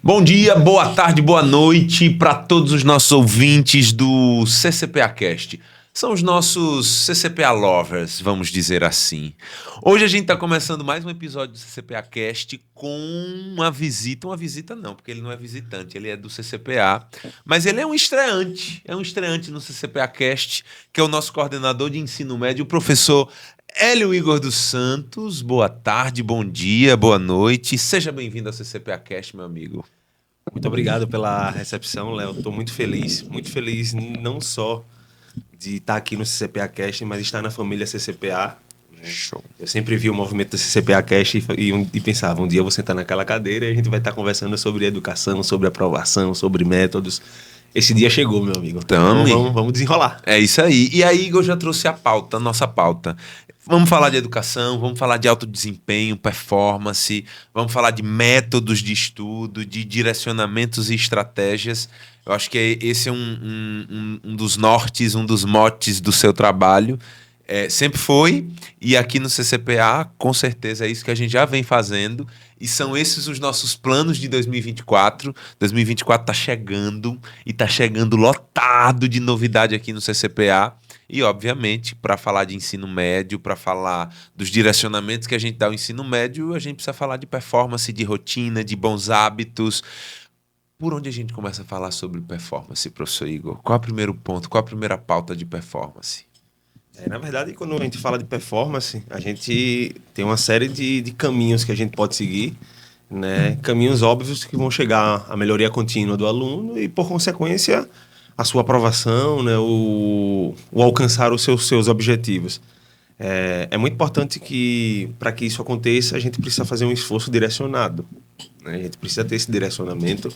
Bom dia, boa tarde, boa noite para todos os nossos ouvintes do CCPA Cast. São os nossos CCPA Lovers, vamos dizer assim. Hoje a gente está começando mais um episódio do CCPA Cast com uma visita não, porque ele não é visitante, ele é do CCPA, mas ele é um estreante no CCPA Cast, que é o nosso coordenador de ensino médio, o professor Hélio Igor dos Santos. Boa tarde, bom dia, boa noite. Seja bem-vindo ao CCPA Cast, meu amigo. Muito obrigado pela recepção, Léo. Estou muito feliz não só de estar aqui no CCPA Cast, mas estar na família CCPA. Né? Show. Eu sempre vi o movimento do CCPA Cast e pensava, um dia eu vou sentar naquela cadeira e a gente vai estar conversando sobre educação, sobre aprovação, sobre métodos. Esse dia chegou, meu amigo. Então, vamos desenrolar. É isso aí. E aí, Igor já trouxe a pauta, a nossa pauta. Vamos falar de educação, vamos falar de alto desempenho, performance, vamos falar de métodos de estudo, de direcionamentos e estratégias. Eu acho que esse é um dos nortes, um dos motes do seu trabalho. Sempre foi, e aqui no CCPA, com certeza, é isso que a gente já vem fazendo. E são esses os nossos planos de 2024. 2024 está chegando, e está chegando lotado de novidade aqui no CCPA. E, obviamente, para falar de ensino médio, para falar dos direcionamentos que a gente dá ao ensino médio, a gente precisa falar de performance, de rotina, de bons hábitos. Por onde a gente começa a falar sobre performance, professor Igor? Qual é o primeiro ponto? Qual é a primeira pauta de performance? Na verdade, quando a gente fala de performance, a gente tem uma série de caminhos que a gente pode seguir, né? Caminhos óbvios que vão chegar à melhoria contínua do aluno e, por consequência, a sua aprovação, né? o alcançar os seus objetivos. É muito importante que, para que isso aconteça, a gente precisa fazer um esforço direcionado. Né? A gente precisa ter esse direcionamento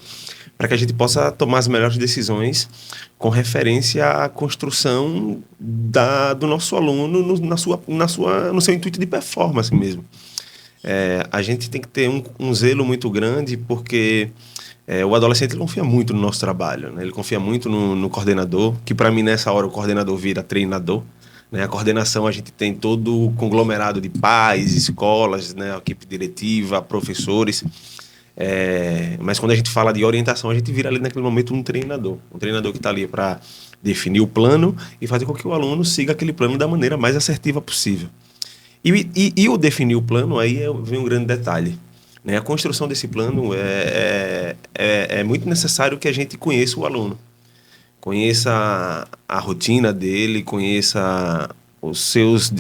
para que a gente possa tomar as melhores decisões com referência à construção do nosso aluno no seu intuito de performance mesmo. A gente tem que ter um zelo muito grande porque o adolescente ele confia muito no nosso trabalho, né? Ele confia muito no coordenador, que para mim nessa hora o coordenador vira treinador. Né? A coordenação a gente tem todo o conglomerado de pais, escolas, né? A equipe diretiva, professores. Mas quando a gente fala de orientação, a gente vira ali naquele momento um treinador que está ali para definir o plano e fazer com que o aluno siga aquele plano da maneira mais assertiva possível. E o definir o plano, aí vem um grande detalhe. Né? A construção desse plano é muito necessário que a gente conheça o aluno. Conheça a rotina dele, conheça os seus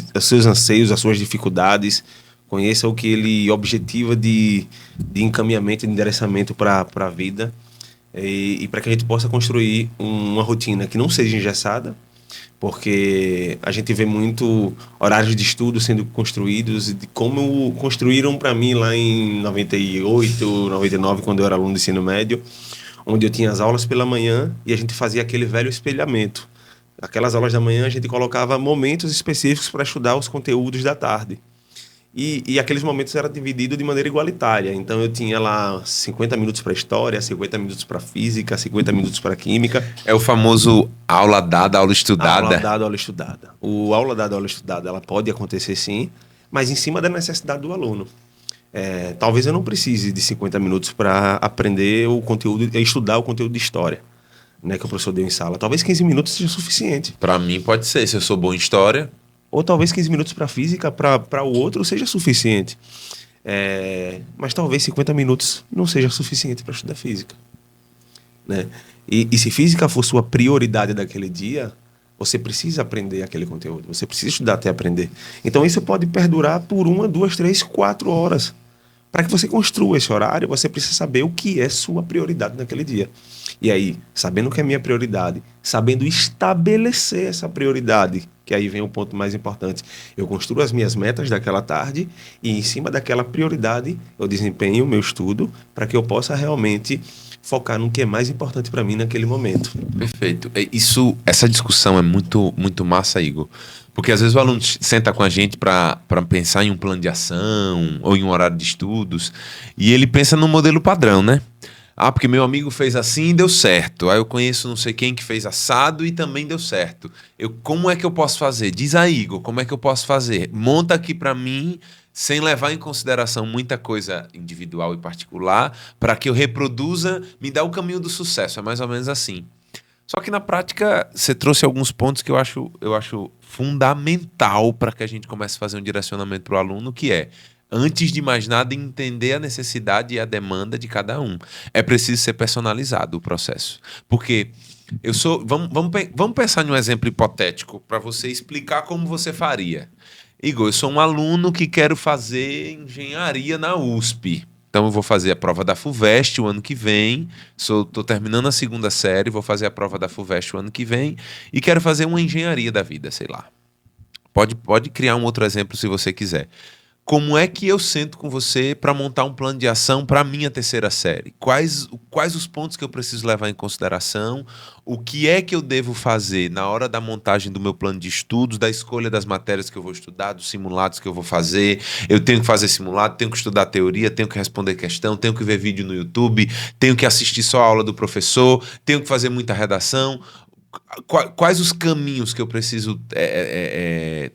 anseios, as suas dificuldades, conheça o que ele objetiva de encaminhamento, de endereçamento para a vida e para que a gente possa construir uma rotina que não seja engessada, porque a gente vê muito horários de estudo sendo construídos e de como construíram para mim lá em 98, 99, quando eu era aluno de ensino médio, onde eu tinha as aulas pela manhã e a gente fazia aquele velho espelhamento. Aquelas aulas da manhã a gente colocava momentos específicos para estudar os conteúdos da tarde. E aqueles momentos eram divididos de maneira igualitária. Então, eu tinha lá 50 minutos para história, 50 minutos para física, 50 minutos para química. É o famoso aula dada, aula estudada. Aula dada, aula estudada. O aula dada, aula estudada, ela pode acontecer sim, mas em cima da necessidade do aluno. Talvez eu não precise de 50 minutos para aprender o conteúdo, estudar o conteúdo de história, né, que o professor deu em sala. Talvez 15 minutos seja suficiente. Para mim pode ser, se eu sou bom em história. Ou talvez 15 minutos para física, para o outro seja suficiente. Mas talvez 50 minutos não seja suficiente para estudar física. Né? E se física for sua prioridade daquele dia, você precisa aprender aquele conteúdo. Você precisa estudar até aprender. Então isso pode perdurar por 1, 2, 3, 4 horas. Para que você construa esse horário, você precisa saber o que é sua prioridade naquele dia. E aí, sabendo o que é minha prioridade, sabendo estabelecer essa prioridade, que aí vem o ponto mais importante, eu construo as minhas metas daquela tarde e em cima daquela prioridade eu desempenho o meu estudo para que eu possa realmente focar no que é mais importante para mim naquele momento. Perfeito. Essa discussão é muito, muito massa, Igor. Porque às vezes o aluno senta com a gente para pensar em um plano de ação ou em um horário de estudos e ele pensa no modelo padrão, né? Porque meu amigo fez assim e deu certo. Aí eu conheço não sei quem que fez assado e também deu certo. Como é que eu posso fazer? Diz aí, Igor, como é que eu posso fazer? Monta aqui para mim sem levar em consideração muita coisa individual e particular, para que eu reproduza, me dá o caminho do sucesso. É mais ou menos assim. Só que na prática, você trouxe alguns pontos que eu acho fundamental para que a gente comece a fazer um direcionamento para o aluno, que é, antes de mais nada, entender a necessidade e a demanda de cada um. É preciso ser personalizado o processo. Porque eu sou. Vamos pensar em um exemplo hipotético para você explicar como você faria. Igor, eu sou um aluno que quero fazer engenharia na USP. Então, eu vou fazer a prova da FUVEST o ano que vem. Estou terminando a segunda série, vou fazer a prova da FUVEST o ano que vem. E quero fazer uma engenharia da vida, sei lá. Pode criar um outro exemplo se você quiser. Como é que eu sento com você para montar um plano de ação para a minha terceira série? Quais os pontos que eu preciso levar em consideração? O que é que eu devo fazer na hora da montagem do meu plano de estudos, da escolha das matérias que eu vou estudar, dos simulados que eu vou fazer? Eu tenho que fazer simulado, tenho que estudar teoria, tenho que responder questão, tenho que ver vídeo no YouTube, tenho que assistir só a aula do professor, tenho que fazer muita redação. Quais os caminhos que eu preciso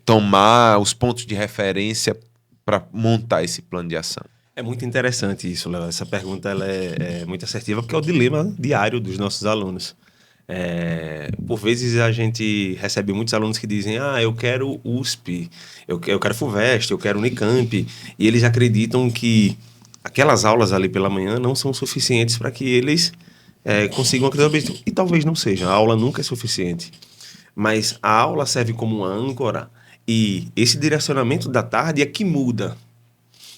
tomar, os pontos de referência para montar esse plano de ação? É muito interessante isso, Léo. Essa pergunta ela é muito assertiva, porque é o dilema diário dos nossos alunos. Por vezes a gente recebe muitos alunos que dizem: eu quero USP, eu quero FUVEST, eu quero Unicamp, e eles acreditam que aquelas aulas ali pela manhã não são suficientes para que eles consigam aquele objetivo. E talvez não seja, a aula nunca é suficiente. Mas a aula serve como uma âncora, e esse direcionamento da tarde é que muda.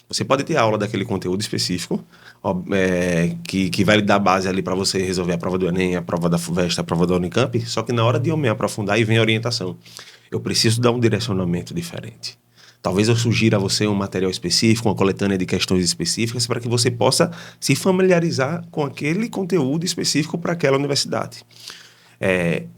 Você pode ter aula daquele conteúdo específico, que vai lhe dar base ali para você resolver a prova do Enem, a prova da FUVEST, a prova da Unicamp, só que na hora de eu me aprofundar e vem a orientação. Eu preciso dar um direcionamento diferente. Talvez eu sugira a você um material específico, uma coletânea de questões específicas, para que você possa se familiarizar com aquele conteúdo específico para aquela universidade.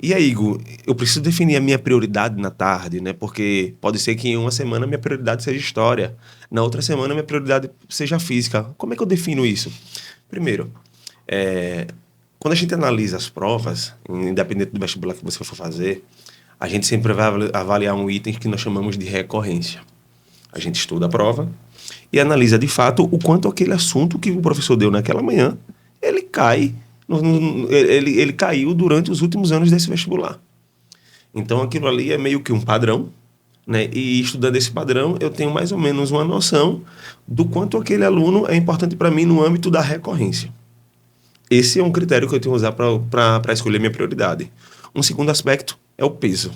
E aí, Igor, eu preciso definir a minha prioridade na tarde, né? Porque pode ser que em uma semana minha prioridade seja história, na outra semana minha prioridade seja física. Como é que eu defino isso? Primeiro, quando a gente analisa as provas, independente do vestibular que você for fazer, a gente sempre vai avaliar um item que nós chamamos de recorrência. A gente estuda a prova e analisa de fato o quanto aquele assunto que o professor deu naquela manhã, ele cai. Ele caiu durante os últimos anos desse vestibular. Então, aquilo ali é meio que um padrão, né? E estudando esse padrão, eu tenho mais ou menos uma noção do quanto aquele aluno é importante para mim no âmbito da recorrência. Esse é um critério que eu tenho que usar para escolher minha prioridade. Um segundo aspecto é o peso.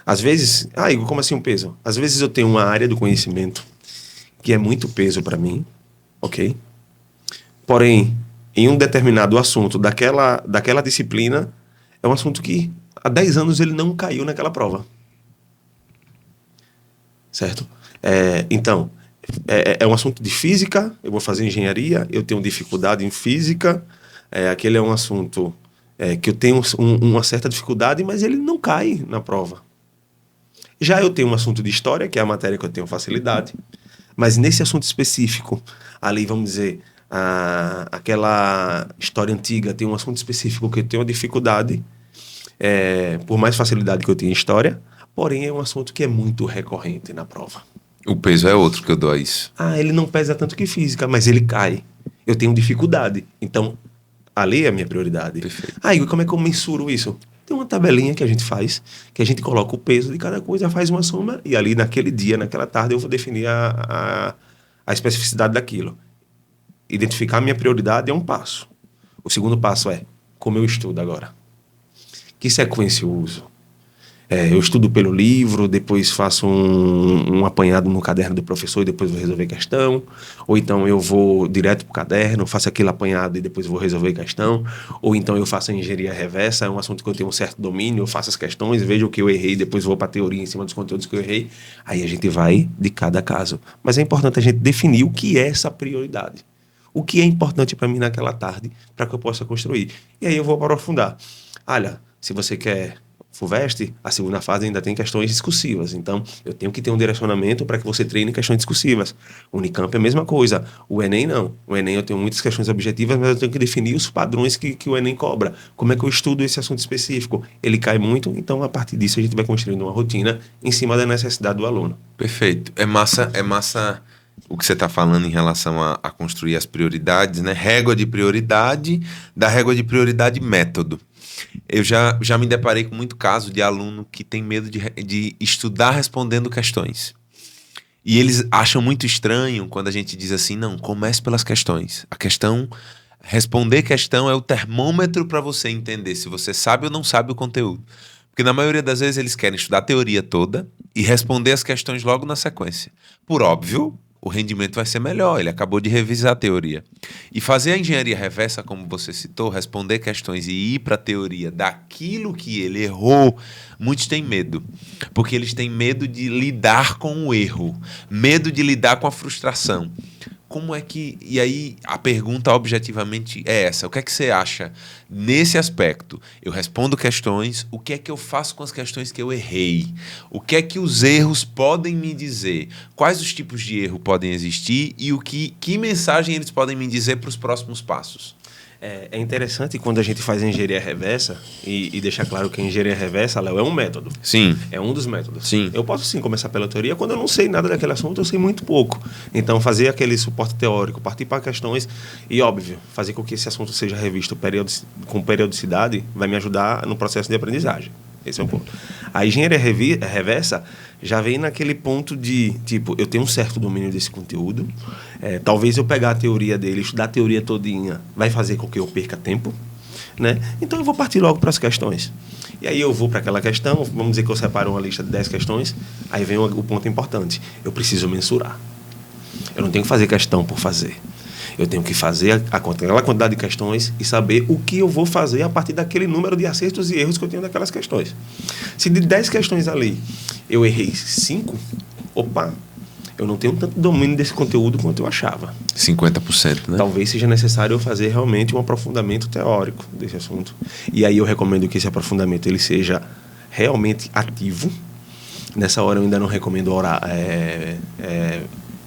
Às vezes... Igor, como assim um peso? Às vezes eu tenho uma área do conhecimento que é muito peso para mim, ok? Porém, em um determinado assunto daquela disciplina, é um assunto que há 10 anos ele não caiu naquela prova. Certo? Então, é um assunto de física, eu vou fazer engenharia, eu tenho dificuldade em física, aquele é um assunto que eu tenho uma certa dificuldade, mas ele não cai na prova. Já eu tenho um assunto de história, que é a matéria que eu tenho facilidade, mas nesse assunto específico, ali vamos dizer... aquela história antiga tem um assunto específico que eu tenho uma dificuldade, por mais facilidade que eu tenho em história, porém é um assunto que é muito recorrente na prova. O peso é outro que eu dou a isso. Ele não pesa tanto que física, mas ele cai. Eu tenho dificuldade, então ali é a minha prioridade. Perfeito. Igor, como é que eu mensuro isso? Tem uma tabelinha que a gente faz, que a gente coloca o peso de cada coisa, faz uma soma, e ali naquele dia, naquela tarde, eu vou definir a especificidade daquilo. Identificar a minha prioridade é um passo. O segundo passo é como eu estudo agora. Que sequência eu uso? Eu estudo pelo livro, depois faço um apanhado no caderno do professor e depois vou resolver questão. Ou então eu vou direto para o caderno, faço aquele apanhado e depois vou resolver questão. Ou então eu faço a engenharia reversa, é um assunto que eu tenho um certo domínio, eu faço as questões, vejo o que eu errei, depois vou para a teoria em cima dos conteúdos que eu errei. Aí a gente vai de cada caso. Mas é importante a gente definir o que é essa prioridade. O que é importante para mim naquela tarde, para que eu possa construir. E aí eu vou aprofundar. Olha, se você quer FUVEST, a segunda fase ainda tem questões discursivas. Então, eu tenho que ter um direcionamento para que você treine questões discursivas. O Unicamp é a mesma coisa. O Enem, não. O Enem eu tenho muitas questões objetivas, mas eu tenho que definir os padrões que o Enem cobra. Como é que eu estudo esse assunto específico? Ele cai muito, então, a partir disso, a gente vai construindo uma rotina em cima da necessidade do aluno. Perfeito. É massa o que você está falando em relação a construir as prioridades, né? Régua de prioridade, da régua de prioridade, método. Eu já me deparei com muito caso de aluno que tem medo de estudar respondendo questões. E eles acham muito estranho quando a gente diz assim, não, comece pelas questões. Responder questão é o termômetro para você entender se você sabe ou não sabe o conteúdo. Porque na maioria das vezes eles querem estudar a teoria toda e responder as questões logo na sequência. Por óbvio, o rendimento vai ser melhor, ele acabou de revisar a teoria. E fazer a engenharia reversa, como você citou, responder questões e ir para a teoria daquilo que ele errou, muitos têm medo. Porque eles têm medo de lidar com o erro, medo de lidar com a frustração. Como é que... E aí a pergunta objetivamente é essa. O que é que você acha nesse aspecto? Eu respondo questões, o que é que eu faço com as questões que eu errei? O que é que os erros podem me dizer? Quais os tipos de erro podem existir e que mensagem eles podem me dizer para os próximos passos? É interessante quando a gente faz a engenharia reversa e deixar claro que a engenharia reversa, Léo, é um método. Sim. É um dos métodos. Sim. Eu posso sim começar pela teoria quando eu não sei nada daquele assunto, eu sei muito pouco. Então, fazer aquele suporte teórico, partir para questões e, óbvio, fazer com que esse assunto seja revisto com periodicidade vai me ajudar no processo de aprendizagem. Esse é um ponto. A engenharia reversa já vem naquele ponto de, tipo, eu tenho um certo domínio desse conteúdo, talvez eu pegar a teoria dele, estudar a teoria todinha, vai fazer com que eu perca tempo, né? Então eu vou partir logo para as questões. E aí eu vou para aquela questão, vamos dizer que eu separo uma lista de 10 questões, aí vem o ponto importante, eu preciso mensurar. Eu não tenho que fazer questão por fazer. Eu tenho que fazer aquela quantidade de questões e saber o que eu vou fazer a partir daquele número de acertos e erros que eu tenho naquelas questões. Se de 10 questões ali eu errei 5, opa, eu não tenho tanto domínio desse conteúdo quanto eu achava. 50%, né? Talvez seja necessário eu fazer realmente um aprofundamento teórico desse assunto. E aí eu recomendo que esse aprofundamento ele seja realmente ativo. Nessa hora eu ainda não recomendo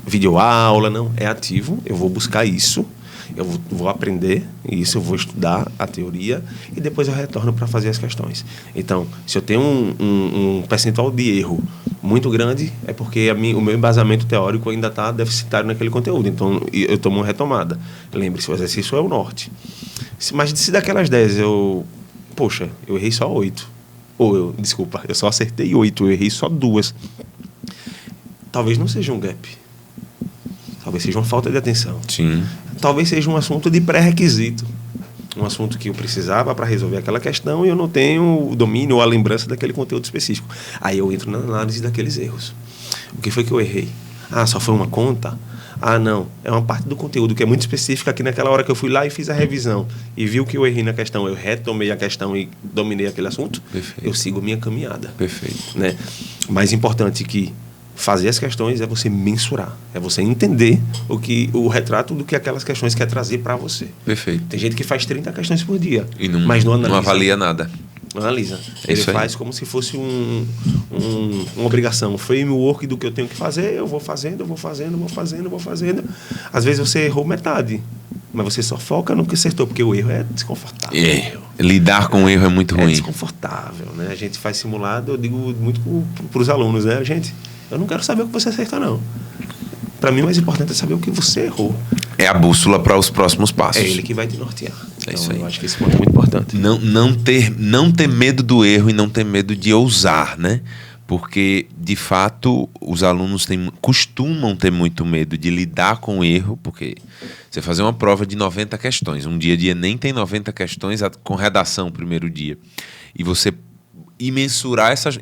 videoaula, não, é ativo, eu vou buscar isso, eu vou aprender isso, eu vou estudar a teoria e depois eu retorno para fazer as questões. Então, se eu tenho um percentual de erro muito grande, é porque o meu embasamento teórico ainda está deficitário naquele conteúdo, então eu tomo uma retomada. Lembre-se, o exercício é o norte. Mas se daquelas 10 eu errei só 8, desculpa, eu só acertei 8, eu errei só 2, talvez não seja um gap. Talvez seja uma falta de atenção. Sim. Talvez seja um assunto de pré-requisito. Um assunto que eu precisava para resolver aquela questão e eu não tenho o domínio ou a lembrança daquele conteúdo específico. Aí eu entro na análise daqueles erros. O que foi que eu errei? Só foi uma conta? Não. É uma parte do conteúdo que é muito específica que naquela hora que eu fui lá e fiz a revisão e vi o que eu errei na questão, eu retomei a questão e dominei aquele assunto. Perfeito. Eu sigo minha caminhada. Perfeito. Né? Mais importante que fazer as questões é você mensurar, é você entender o retrato do que aquelas questões quer trazer para você. Perfeito. Tem gente que faz 30 questões por dia, mas não analisa. Não avalia nada. Não analisa. Ele faz como se fosse uma obrigação, um framework do que eu tenho que fazer, eu vou fazendo. Às vezes você errou metade, mas você só foca no que acertou, porque o erro é desconfortável. Lidar com o erro é muito ruim. É desconfortável, né? A gente faz simulado, eu digo muito para os alunos, né? Eu não quero saber o que você acertou, não. Para mim, o mais importante é saber o que você errou. É a bússola para os próximos passos. É ele que vai te nortear. É isso aí. Eu acho que esse ponto é muito importante. Não ter medo do erro e não ter medo de ousar, né? Porque, de fato, os alunos costumam ter muito medo de lidar com o erro, porque você fazer uma prova de 90 questões, um dia de Enem tem 90 questões com redação no primeiro dia, e mensurar essas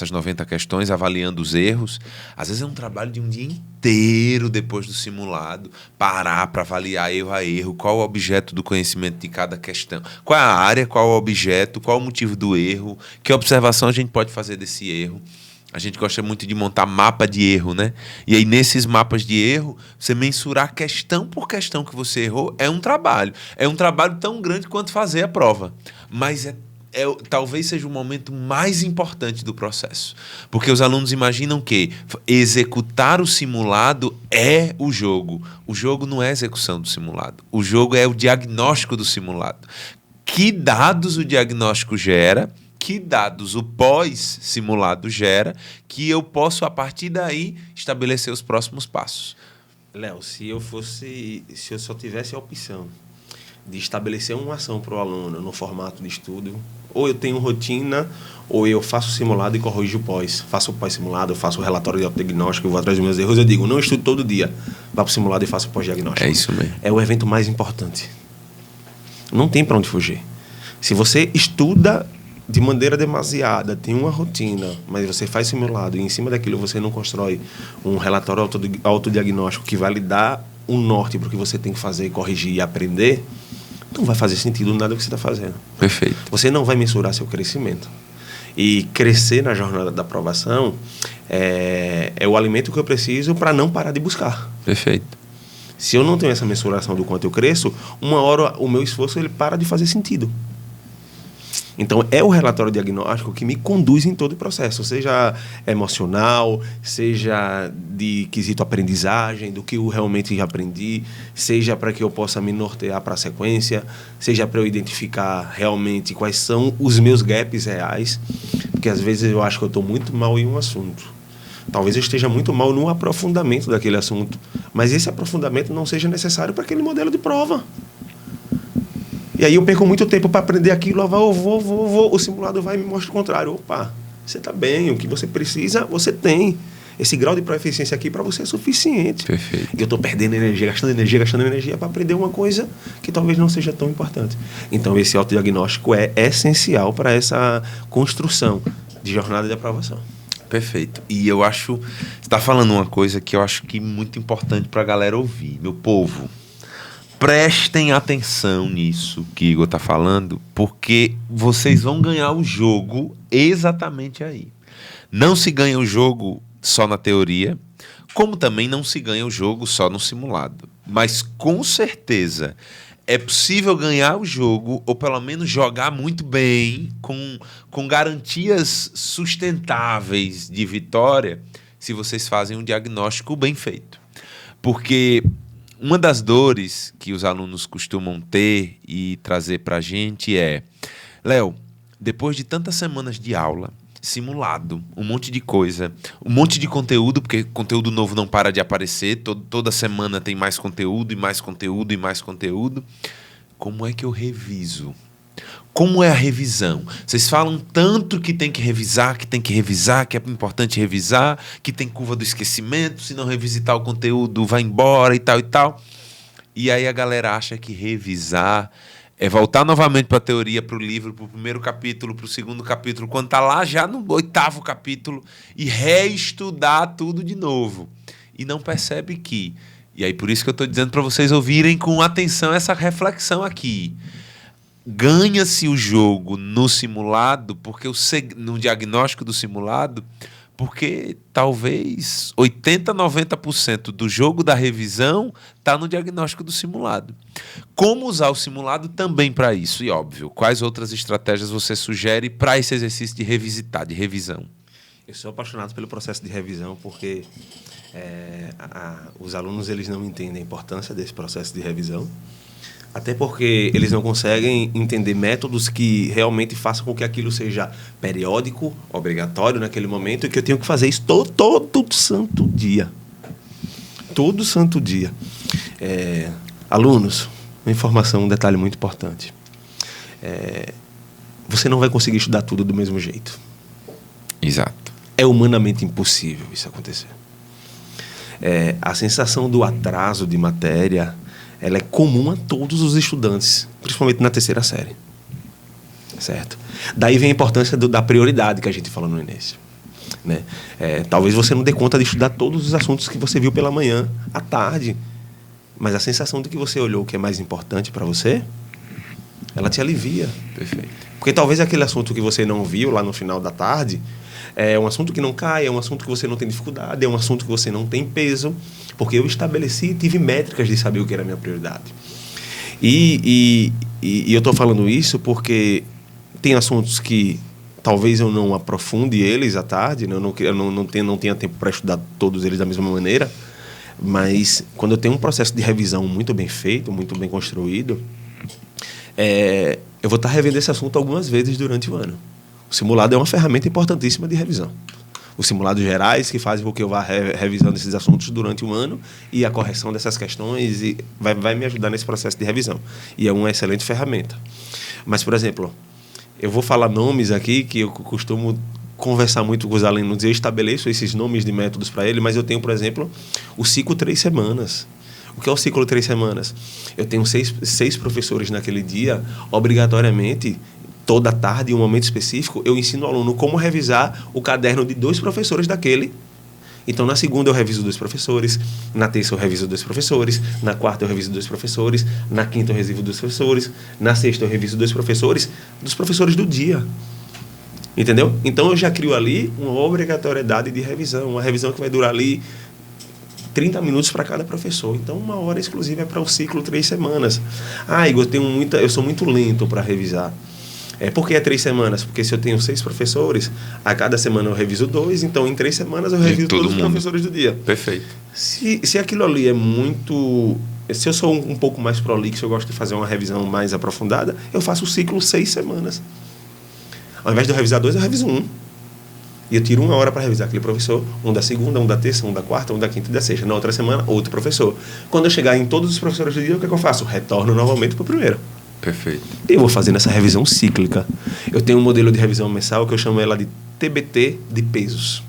90 questões, avaliando os erros, às vezes é um trabalho de um dia inteiro depois do simulado, parar para avaliar erro a erro, qual o objeto do conhecimento de cada questão, qual é a área, qual o objeto, qual o motivo do erro, que observação a gente pode fazer desse erro. A gente gosta muito de montar mapa de erro, né? E aí, nesses mapas de erro, você mensurar questão por questão que você errou é um trabalho. É um trabalho tão grande quanto fazer a prova. Mas talvez seja o momento mais importante do processo. Porque os alunos imaginam que executar o simulado é o jogo. O jogo não é a execução do simulado. O jogo é o diagnóstico do simulado. Que dados o diagnóstico gera, que dados o pós-simulado gera, que eu posso, a partir daí, estabelecer os próximos passos. Léo, se eu só tivesse a opção de estabelecer uma ação para o aluno no formato de estudo, ou eu tenho rotina, ou eu faço o simulado e corrijo o pós. Faço o pós-simulado, eu faço o relatório de autodiagnóstico, eu vou atrás dos meus erros, eu digo, não estudo todo dia, vá para o simulado e faço o pós-diagnóstico. É isso mesmo. É o evento mais importante. Não tem para onde fugir. Se você estuda de maneira demasiada, tem uma rotina, mas você faz simulado e em cima daquilo você não constrói um relatório autodiagnóstico que vai lhe dar um norte para o que você tem que fazer, corrigir e aprender, não vai fazer sentido nada do que você está fazendo. Perfeito. Você não vai mensurar seu crescimento. E crescer na jornada da aprovação é o alimento que eu preciso para não parar de buscar. Perfeito. Se eu não tenho essa mensuração do quanto eu cresço, uma hora o meu esforço ele para de fazer sentido. Então, é o relatório diagnóstico que me conduz em todo o processo, seja emocional, seja de quesito aprendizagem, do que eu realmente aprendi, seja para que eu possa me nortear para a sequência, seja para eu identificar realmente quais são os meus gaps reais, porque às vezes eu acho que eu estou muito mal em um assunto. Talvez eu esteja muito mal no aprofundamento daquele assunto, mas esse aprofundamento não seja necessário para aquele modelo de prova. E aí eu perco muito tempo para aprender aquilo, o simulado vai e me mostra o contrário. Opa, você está bem, o que você precisa, você tem. Esse grau de proficiência aqui para você é suficiente. Perfeito. E eu estou perdendo energia, gastando energia para aprender uma coisa que talvez não seja tão importante. Então esse autodiagnóstico é essencial para essa construção de jornada de aprovação. Perfeito. E eu acho, você está falando uma coisa que eu acho que é muito importante para a galera ouvir. Meu povo, prestem atenção nisso que Igor está falando, porque vocês vão ganhar o jogo exatamente aí. Não se ganha o jogo só na teoria, como também não se ganha o jogo só no simulado. Mas com certeza é possível ganhar o jogo, ou pelo menos jogar muito bem, com garantias sustentáveis de vitória, se vocês fazem um diagnóstico bem feito. Porque uma das dores que os alunos costumam ter e trazer para a gente é: Léo, depois de tantas semanas de aula, simulado, um monte de coisa, um monte de conteúdo, porque conteúdo novo não para de aparecer, toda semana tem mais conteúdo e mais conteúdo e mais conteúdo. Como é que eu reviso? Como é a revisão? Vocês falam tanto que tem que revisar, que é importante revisar, que tem curva do esquecimento, se não revisitar o conteúdo vai embora e tal e tal. E aí a galera acha que revisar é voltar novamente para a teoria, para o livro, para o primeiro capítulo, para o segundo capítulo, quando está lá já no 8º capítulo, e reestudar tudo de novo. E não percebe que... E aí por isso que eu estou dizendo para vocês ouvirem com atenção essa reflexão aqui. Ganha-se o jogo no simulado, porque no diagnóstico do simulado, porque talvez 80%, 90% do jogo da revisão está no diagnóstico do simulado. Como usar o simulado também para isso? E óbvio, quais outras estratégias você sugere para esse exercício de revisitar, de revisão? Eu sou apaixonado pelo processo de revisão, porque os alunos eles não entendem a importância desse processo de revisão. Até porque eles não conseguem entender métodos que realmente façam com que aquilo seja periódico, obrigatório naquele momento, e que eu tenho que fazer isso todo santo dia. Todo santo dia. Alunos, uma informação, um detalhe muito importante. Você não vai conseguir estudar tudo do mesmo jeito. Exato. É humanamente impossível isso acontecer. A sensação do atraso de matéria... ela é comum a todos os estudantes, principalmente na 3ª série. Certo? Daí vem a importância da prioridade que a gente falou no início. Né? Talvez você não dê conta de estudar todos os assuntos que você viu pela manhã, à tarde, mas a sensação de que você olhou o que é mais importante para você, ela te alivia. Perfeito. Porque talvez aquele assunto que você não viu lá no final da tarde é um assunto que não cai, é um assunto que você não tem dificuldade, é um assunto que você não tem peso, porque eu estabeleci, tive métricas de saber o que era a minha prioridade. E eu estou falando isso porque Tem assuntos que talvez eu não aprofunde eles à tarde, né? Eu não tenha tempo para estudar todos eles da mesma maneira, mas quando eu tenho um processo de revisão muito bem feito, muito bem construído, eu vou estar revendo esse assunto algumas vezes durante o ano. O simulado é uma ferramenta importantíssima de revisão. Os simulados gerais que fazem com que eu vá revisando esses assuntos durante um ano e a correção dessas questões vai me ajudar nesse processo de revisão. E é uma excelente ferramenta. Mas, por exemplo, eu vou falar nomes aqui que eu costumo conversar muito com os alunos e eu estabeleço esses nomes de métodos para ele, mas eu tenho, por exemplo, o ciclo 3 semanas. O que é o ciclo 3 semanas? Eu tenho seis professores naquele dia, obrigatoriamente, toda tarde, em um momento específico, eu ensino ao aluno como revisar o caderno de 2 professores daquele. Então, na segunda eu reviso 2 professores, na terça eu reviso 2 professores, na quarta eu reviso 2 professores, na quinta eu reviso 2 professores, na sexta eu reviso 2 professores, dos professores do dia. Entendeu? Então, eu já crio ali uma obrigatoriedade de revisão, uma revisão que vai durar ali 30 minutos para cada professor. Então, 1 hora exclusiva é para o ciclo 3 semanas. Igor, eu sou muito lento para revisar. Por que é 3 semanas? Porque se eu tenho 6 professores, a cada semana eu reviso 2, então em 3 semanas eu reviso todos os professores do dia. Perfeito. Se aquilo ali é muito... Se eu sou um pouco mais prolixo, eu gosto de fazer uma revisão mais aprofundada, eu faço o ciclo 6 semanas. Ao invés de eu revisar 2, eu reviso 1. E eu tiro 1 hora para revisar aquele professor, um da segunda, um da terça, um da quarta, um da quinta e da sexta. Na outra semana, outro professor. Quando eu chegar em todos os professores do dia, o que eu faço? Retorno novamente para o primeiro. Perfeito. E eu vou fazendo essa revisão cíclica. Eu tenho um modelo de revisão mensal que eu chamo ela de TBT de pesos.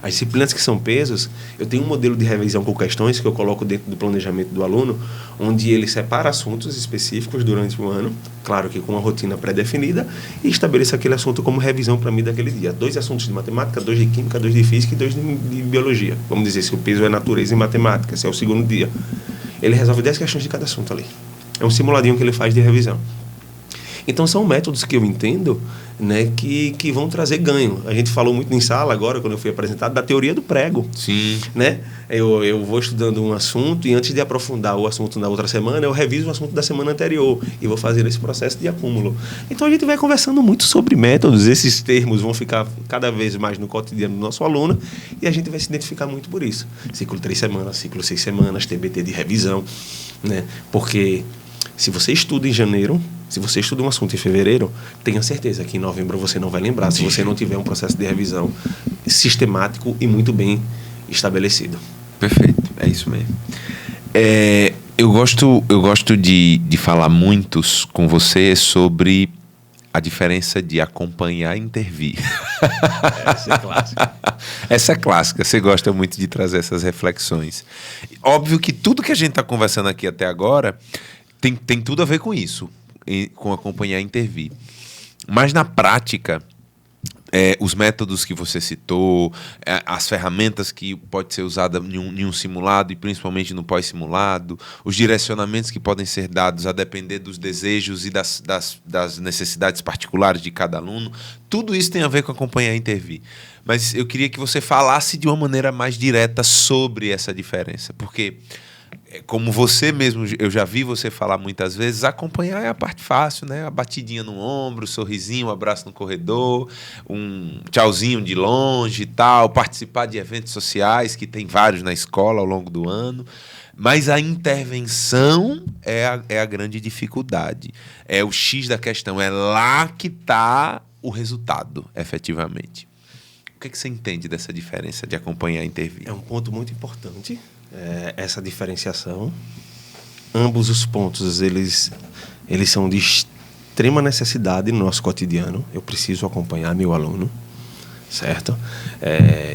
As disciplinas que são pesos, eu tenho um modelo de revisão com questões que eu coloco dentro do planejamento do aluno, onde ele separa assuntos específicos durante o ano, claro que com uma rotina pré-definida, e estabeleça aquele assunto como revisão para mim daquele dia. 2 assuntos de matemática, 2 de química, 2 de física e 2 de biologia. Vamos dizer, se o peso é natureza e matemática, se é o segundo dia. Ele resolve 10 questões de cada assunto ali. É um simuladinho que ele faz de revisão. Então, são métodos que eu entendo, né, que vão trazer ganho. A gente falou muito em sala agora, quando eu fui apresentado, da teoria do prego. Sim. Né? Eu vou estudando um assunto e antes de aprofundar o assunto na outra semana, eu reviso o assunto da semana anterior e vou fazer esse processo de acúmulo. Então, a gente vai conversando muito sobre métodos. Esses termos vão ficar cada vez mais no cotidiano do nosso aluno e a gente vai se identificar muito por isso. Ciclo 3 semanas, ciclo 6 semanas, TBT de revisão. Né? Porque se você estuda em janeiro, se você estuda um assunto em fevereiro, tenha certeza que em novembro você não vai lembrar, se você não tiver um processo de revisão sistemático e muito bem estabelecido. Perfeito, é isso mesmo. Eu gosto de falar muito com você sobre a diferença de acompanhar e intervir. Essa é clássica. Essa é clássica, você gosta muito de trazer essas reflexões. Óbvio que tudo que a gente está conversando aqui até agora tem tudo a ver com isso, com acompanhar e intervir. Mas na prática, os métodos que você citou, as ferramentas que pode ser usada em um simulado e principalmente no pós-simulado, os direcionamentos que podem ser dados a depender dos desejos e das necessidades particulares de cada aluno, tudo isso tem a ver com acompanhar e intervir. Mas eu queria que você falasse de uma maneira mais direta sobre essa diferença, porque... Como você mesmo, eu já vi você falar muitas vezes, acompanhar é a parte fácil, né? A batidinha no ombro, sorrisinho, um abraço no corredor, um tchauzinho de longe e tal, participar de eventos sociais, que tem vários na escola ao longo do ano. Mas a intervenção é a grande dificuldade. É o X da questão, é lá que está o resultado, efetivamente. O que você entende dessa diferença de acompanhar e intervir? É um ponto muito importante. Essa diferenciação. Ambos os pontos, eles são de extrema necessidade no nosso cotidiano. Eu preciso acompanhar meu aluno, certo?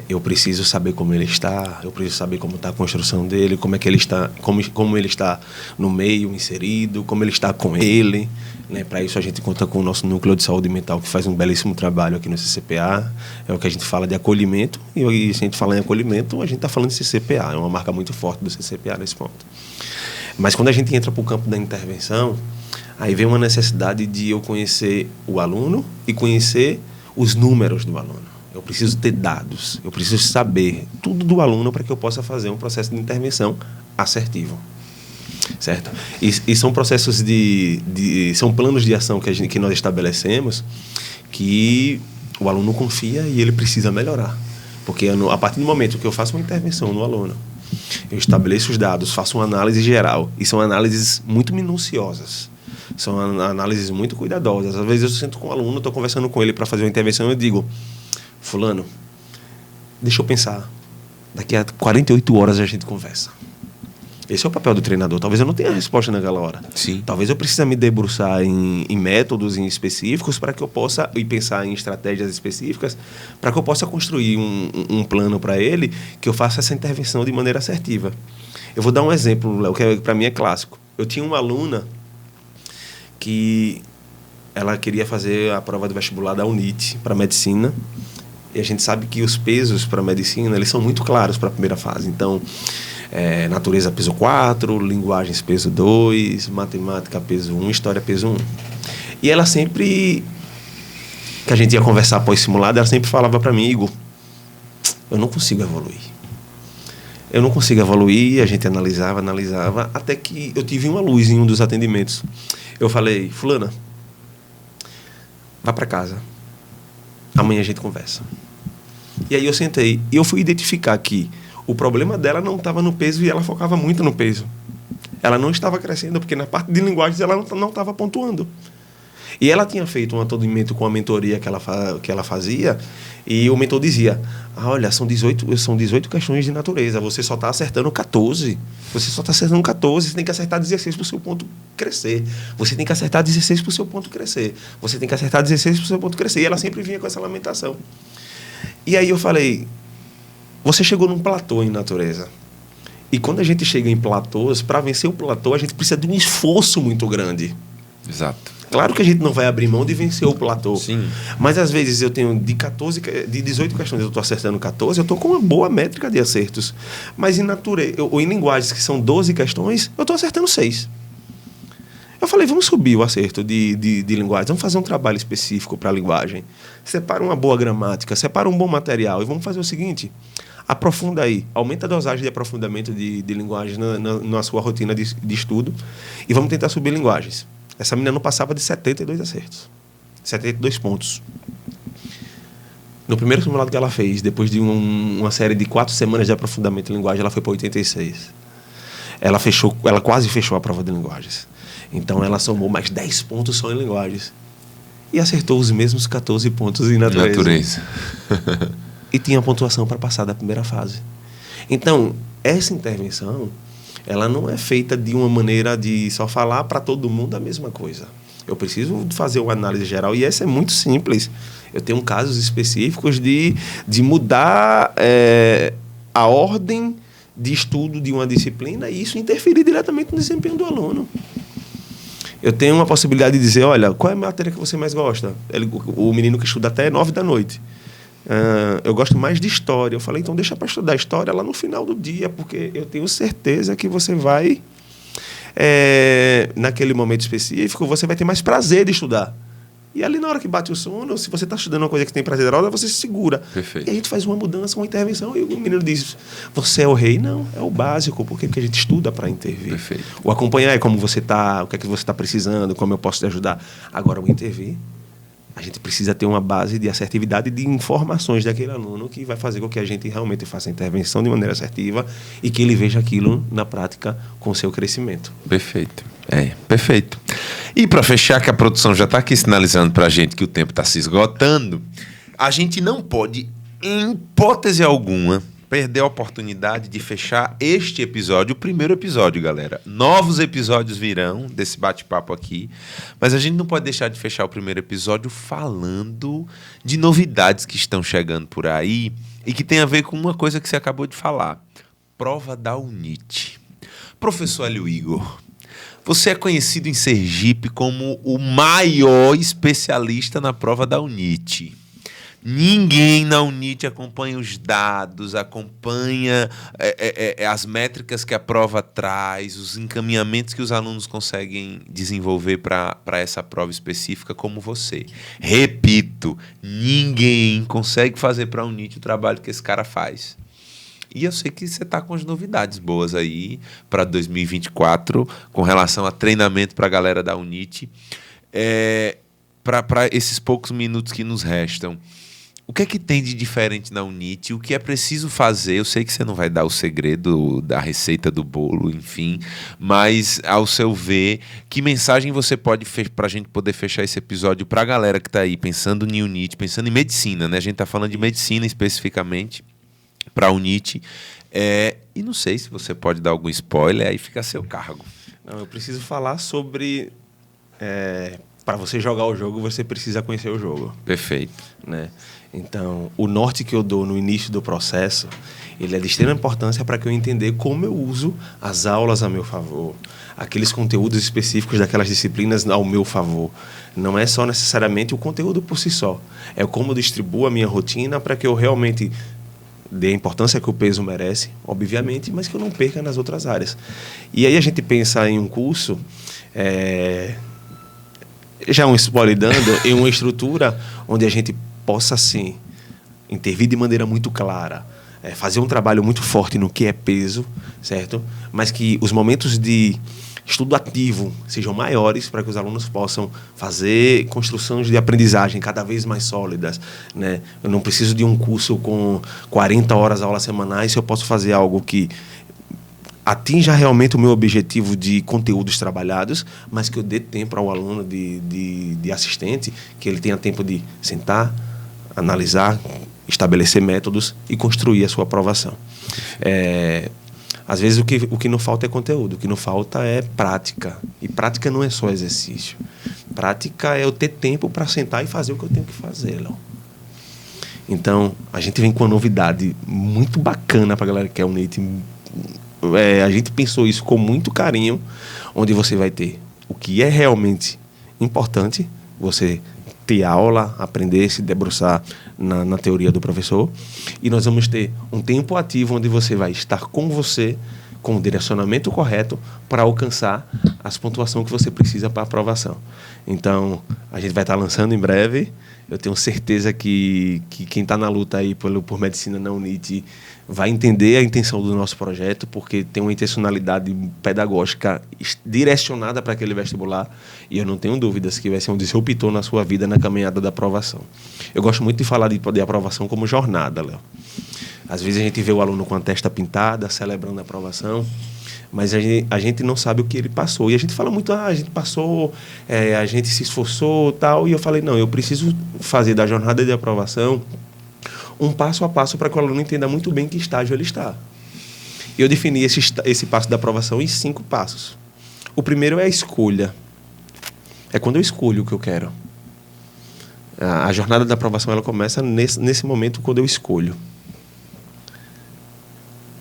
Eu preciso saber como ele está, eu preciso saber como está a construção dele, como é que ele está, como ele está no meio inserido, como ele está com ele. Né? Para isso a gente conta com o nosso núcleo de saúde mental, que faz um belíssimo trabalho aqui no CCPA. É o que a gente fala de acolhimento, e se a gente fala em acolhimento, a gente está falando de CCPA, é uma marca muito forte do CCPA nesse ponto. Mas quando a gente entra para o campo da intervenção, aí vem uma necessidade de eu conhecer o aluno e conhecer os números do aluno. Eu preciso ter dados, eu preciso saber tudo do aluno para que eu possa fazer um processo de intervenção assertivo. certo? E são processos são planos de ação que nós estabelecemos que o aluno confia e ele precisa melhorar. Porque a partir do momento que eu faço uma intervenção no aluno, eu estabeleço os dados, faço uma análise geral, e são análises muito minuciosas, são análises muito cuidadosas. Às vezes eu sento com o aluno, estou conversando com ele para fazer uma intervenção e eu digo: fulano, deixa eu pensar, daqui a 48 horas a gente conversa. Esse é o papel do treinador. Talvez eu não tenha a resposta naquela hora. Sim. Talvez eu precise me debruçar em métodos específicos para que eu possa, e pensar em estratégias específicas, para que eu possa construir um plano para ele, que eu faça essa intervenção de maneira assertiva. Eu vou dar um exemplo, Léo, que para mim é clássico. Eu tinha uma aluna que ela queria fazer a prova do vestibular da UNIT para medicina, e a gente sabe que os pesos para medicina eles são muito claros para a primeira fase. Então, natureza peso 4, linguagens peso 2, matemática peso 1, história peso 1. E ela sempre, que a gente ia conversar após simulado, ela sempre falava para mim: Igor, eu não consigo evoluir. Eu não consigo evoluir. A gente analisava, até que eu tive uma luz em um dos atendimentos. Eu falei: fulana, vá para casa, amanhã a gente conversa. E aí eu sentei e eu fui identificar que o problema dela não estava no peso e ela focava muito no peso. Ela não estava crescendo porque na parte de linguagens ela não estava pontuando. E ela tinha feito um atendimento com a mentoria que ela fazia, e o mentor dizia: olha, são 18 questões de natureza, você só está acertando 14. Você só está acertando 14, você tem que acertar 16 para o seu ponto crescer. Você tem que acertar 16 para o seu ponto crescer. Você tem que acertar 16 para o seu ponto crescer. E ela sempre vinha com essa lamentação. E aí eu falei: você chegou num platô em natureza. E quando a gente chega em platôs, para vencer o platô, a gente precisa de um esforço muito grande. Exato. Claro que a gente não vai abrir mão de vencer o platô. Sim. Mas às vezes eu tenho de 18 questões, eu estou acertando 14, eu estou com uma boa métrica de acertos. Mas em natureza, ou em linguagens que são 12 questões, eu estou acertando 6. Eu falei: vamos subir o acerto de linguagem, vamos fazer um trabalho específico para a linguagem. Separa uma boa gramática, separa um bom material e vamos fazer o seguinte: aprofunda aí, aumenta a dosagem de aprofundamento de linguagens na sua rotina de estudo e vamos tentar subir linguagens. Essa menina não passava de 72 acertos, 72 pontos. No primeiro simulado que ela fez, depois de uma série de 4 semanas de aprofundamento em linguagem, ela foi para 86. Ela quase fechou a prova de linguagens. Então ela somou mais 10 pontos só em linguagens. E acertou os mesmos 14 pontos em natureza. E tinha pontuação para passar da primeira fase. Então, essa intervenção, ela não é feita de uma maneira de só falar para todo mundo a mesma coisa. Eu preciso fazer uma análise geral, e essa é muito simples. Eu tenho casos específicos de mudar a ordem de estudo de uma disciplina, e isso interferir diretamente no desempenho do aluno. Eu tenho uma possibilidade de dizer: olha, qual é a matéria que você mais gosta? O menino que estuda até 9 da noite. Eu gosto mais de história. Eu falei: então deixa para estudar história lá no final do dia, porque eu tenho certeza que você vai, naquele momento específico, você vai ter mais prazer de estudar. E ali na hora que bate o sono, se você está estudando uma coisa que tem prazer da hora, você se segura. Perfeito. E a gente faz uma mudança, uma intervenção, e o menino diz: você é o rei? Não, é o básico, porque a gente estuda para intervir. Perfeito. O acompanhar é como você está, o que é que você está precisando, como eu posso te ajudar. Agora, o intervir, a gente precisa ter uma base de assertividade, de informações daquele aluno, que vai fazer com que a gente realmente faça a intervenção de maneira assertiva e que ele veja aquilo na prática com o seu crescimento. Perfeito. Perfeito. E para fechar, que a produção já está aqui sinalizando para a gente que o tempo está se esgotando, a gente não pode, em hipótese alguma, perder a oportunidade de fechar este episódio, o primeiro episódio, galera. Novos episódios virão desse bate-papo aqui, mas a gente não pode deixar de fechar o primeiro episódio falando de novidades que estão chegando por aí e que tem a ver com uma coisa que você acabou de falar: prova da UNIT. Professor Hélio Igor, você é conhecido em Sergipe como o maior especialista na prova da UNIT. Ninguém na UNIT acompanha os dados, acompanha as métricas que a prova traz, os encaminhamentos que os alunos conseguem desenvolver para essa prova específica como você. Repito, ninguém consegue fazer para a UNIT o trabalho que esse cara faz. E eu sei que você está com as novidades boas aí para 2024 com relação a treinamento para a galera da Unity. Para esses poucos minutos que nos restam, o que é que tem de diferente na Unity? O que é preciso fazer? Eu sei que você não vai dar o segredo da receita do bolo, enfim, mas, ao seu ver, que mensagem você pode, para a gente poder fechar esse episódio para a galera que está aí pensando em Unity, pensando em medicina, né? A gente está falando de medicina especificamente para a Unity. E não sei se você pode dar algum spoiler, aí fica a seu cargo. Não, eu preciso falar sobre... para você jogar o jogo, você precisa conhecer o jogo. Perfeito. Né? Então, o norte que eu dou no início do processo, ele é de extrema importância para que eu entender como eu uso as aulas a meu favor, aqueles conteúdos específicos daquelas disciplinas ao meu favor. Não é só necessariamente o conteúdo por si só, é como eu distribuo a minha rotina para que eu realmente dê a importância que o peso merece, obviamente, mas que eu não perca nas outras áreas. E aí a gente pensa em um curso... já um spoiler dando, em uma estrutura onde a gente possa, sim, intervir de maneira muito clara, fazer um trabalho muito forte no que é peso, certo? Mas que os momentos de estudo ativo sejam maiores para que os alunos possam fazer construções de aprendizagem cada vez mais sólidas, né? Eu não preciso de um curso com 40 horas de aulas semanais se eu posso fazer algo que atinja realmente o meu objetivo de conteúdos trabalhados, mas que eu dê tempo ao aluno de assistente, que ele tenha tempo de sentar, analisar, estabelecer métodos e construir a sua aprovação. Às vezes o que não falta é conteúdo, o que não falta é prática. E prática não é só exercício. Prática é eu ter tempo para sentar e fazer o que eu tenho que fazer, Léo. Então, a gente vem com uma novidade muito bacana para a galera que quer Unity. A gente pensou isso com muito carinho, onde você vai ter o que é realmente importante, você ter aula, aprender, se debruçar na teoria do professor, e nós vamos ter um tempo ativo onde você vai estar com você, com o direcionamento correto para alcançar as pontuações que você precisa para a aprovação. Então, a gente vai estar lançando em breve. Eu tenho certeza que quem está na luta aí por medicina na Unity vai entender a intenção do nosso projeto, porque tem uma intencionalidade pedagógica direcionada para aquele vestibular, e eu não tenho dúvidas que vai ser um disruptor na sua vida na caminhada da aprovação. Eu gosto muito de falar de aprovação como jornada, Léo. Às vezes a gente vê o aluno com a testa pintada, celebrando a aprovação, mas a gente não sabe o que ele passou. E a gente fala muito, a gente passou, a gente se esforçou, tal. E eu falei, não, eu preciso fazer da jornada de aprovação um passo a passo para que o aluno entenda muito bem que estágio ele está. E eu defini esse passo da aprovação em 5 passos. O primeiro é a escolha. É quando eu escolho o que eu quero. A jornada da aprovação ela começa nesse momento, quando eu escolho.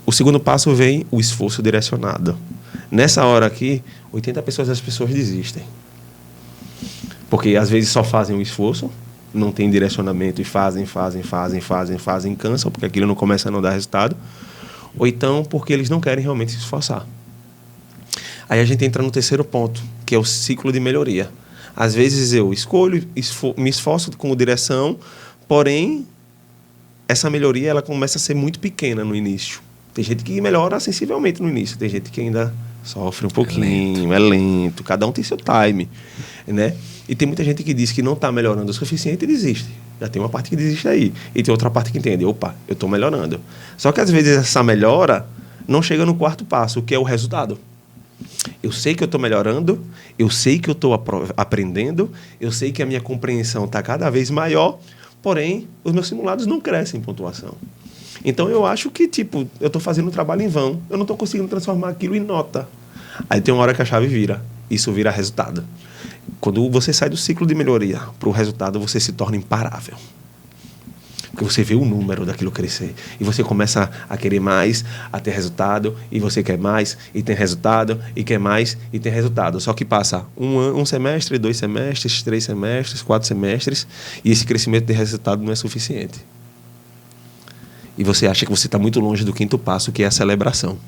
O segundo passo vem o esforço direcionado. Nessa hora aqui, 80% das pessoas desistem. Porque às vezes só fazem o esforço, não tem direcionamento e fazem, cansam, porque aquilo não começa a não dar resultado. Ou então porque eles não querem realmente se esforçar. Aí a gente entra no terceiro ponto, que é o ciclo de melhoria. Às vezes eu escolho, me esforço com direção, porém, essa melhoria ela começa a ser muito pequena no início. Tem gente que melhora sensivelmente no início, tem gente que ainda sofre um pouquinho, é lento, cada um tem seu time, né? E tem muita gente que diz que não está melhorando o suficiente e desiste. Já tem uma parte que desiste aí. E tem outra parte que entende, opa, eu estou melhorando. Só que às vezes essa melhora não chega no quarto passo, que é o resultado. Eu sei que eu estou melhorando, eu sei que eu estou aprendendo, eu sei que a minha compreensão está cada vez maior, porém, os meus simulados não crescem em pontuação. Então, eu acho que, eu estou fazendo um trabalho em vão, eu não estou conseguindo transformar aquilo em nota. Aí tem uma hora que a chave vira, isso vira resultado. Quando você sai do ciclo de melhoria para o resultado, você se torna imparável. Porque você vê o número daquilo crescer. E você começa a querer mais, a ter resultado, e você quer mais, e tem resultado, e quer mais, e tem resultado. Só que passa um semestre, 2 semestres, 3 semestres, 4 semestres, e esse crescimento de resultado não é suficiente. E você acha que você está muito longe do quinto passo, que é a celebração.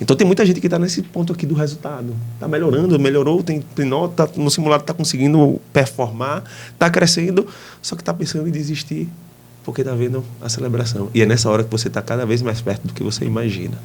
Então tem muita gente que está nesse ponto aqui do resultado. Está melhorando, melhorou, tem nota, no simulado está conseguindo performar, está crescendo, só que está pensando em desistir porque está vendo a celebração. E é nessa hora que você está cada vez mais perto do que você imagina.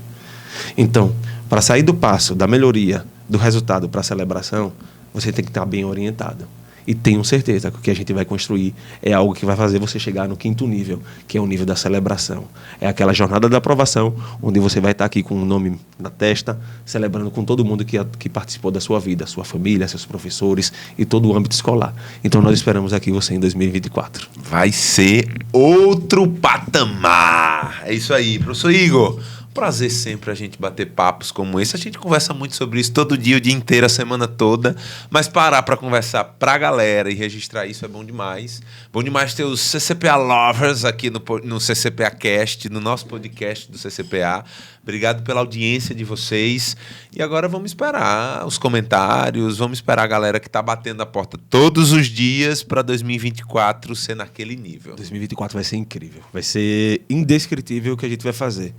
Então, para sair do passo, da melhoria, do resultado para a celebração, você tem que estar bem orientado. E tenho certeza que o que a gente vai construir é algo que vai fazer você chegar no 5º nível, que é o nível da celebração. É aquela jornada da aprovação, onde você vai estar aqui com o nome na testa, celebrando com todo mundo que participou da sua vida, sua família, seus professores e todo o âmbito escolar. Então nós esperamos aqui você em 2024. Vai ser outro patamar. É isso aí, professor Igor. Prazer sempre a gente bater papos como esse. A gente conversa muito sobre isso todo dia, o dia inteiro, a semana toda. Mas parar para conversar pra galera e registrar isso é bom demais. Bom demais ter os CCPA Lovers aqui no CCPA Cast, no nosso podcast do CCPA. Obrigado pela audiência de vocês. E agora vamos esperar os comentários, vamos esperar a galera que tá batendo a porta todos os dias para 2024 ser naquele nível. 2024 vai ser incrível. Vai ser indescritível o que a gente vai fazer.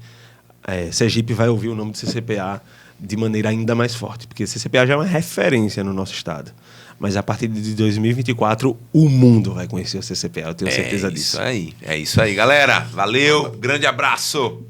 Sergipe vai ouvir o nome do CCPA de maneira ainda mais forte, porque o CCPA já é uma referência no nosso estado. Mas a partir de 2024, o mundo vai conhecer o CCPA, eu tenho certeza disso. É isso aí, galera. Valeu, grande abraço.